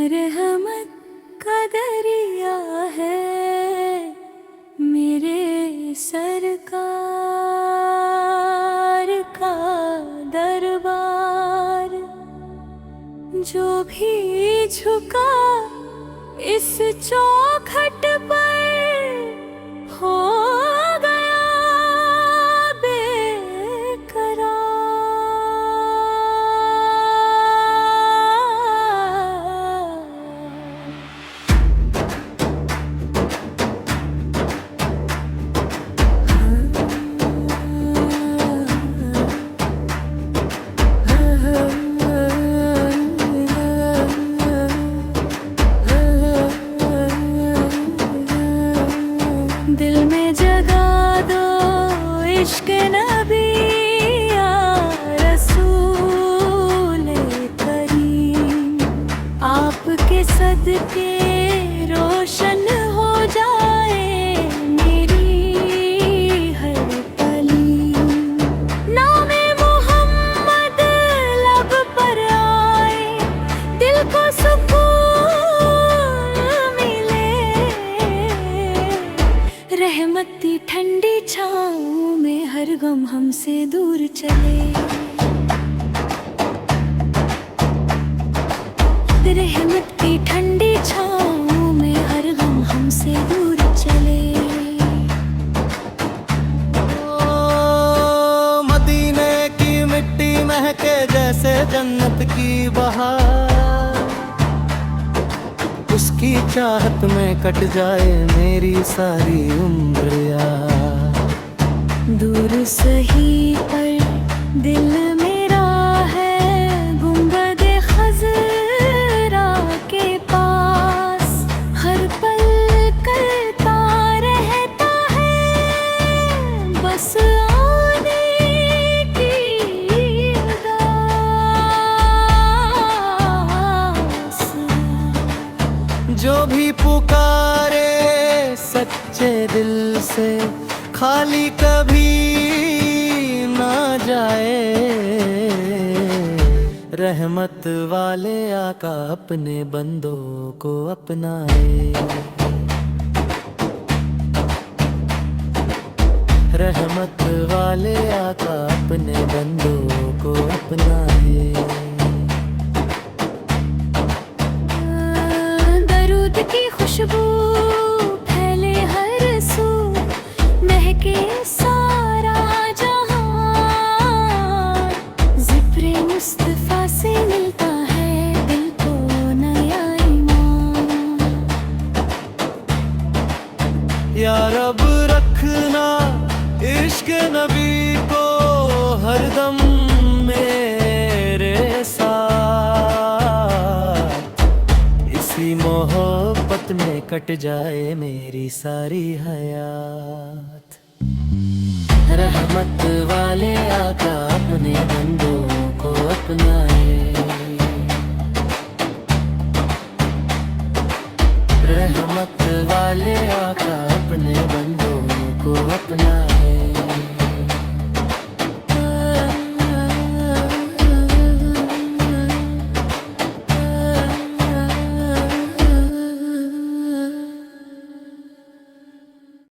मरहमत का दरिया है मेरे सरकार का दरबार। जो भी झुका इस चौखट पर हो गया दिल में जगा दो इश्क नबी या रसूल करीम। आपके सदके रोशन हो जाए मेरी हर कली। नामे मोहम्मद लब पर आए दिल को सुकून मिले। रहमती ठंडी छाँव में हर गम हमसे दूर चले। रहमत की ठंडी छाँव में हर गम हमसे दूर चले। ओ मदीने की मिट्टी महके जैसे जन्नत की बहार। उसकी चाहत में कट जाए मेरी सारी उम्र यार। दूर सही पर दिल मेरा है गुंबदे खज़रा के पास। हर पल करता रहता है बस आने की उदास। जो भी पुकारे सच्चे दिल से खाली कभी ना जाए। रहमत वाले आका अपने बंदों को अपनाए। रहमत वाले आका अपने बंदों को अपनाए। दरूद की खुशबू फैले हर सू महके सारा जहां। ज़िक्र मुस्तफा से मिलता है दिल को नया ईमान। या रब रखना इश्क नबी को हरदम मेरे साथ। इसी मोहब्बत में कट जाए मेरी सारी हयात। रहमत वाले आका अपने बंदों को अपना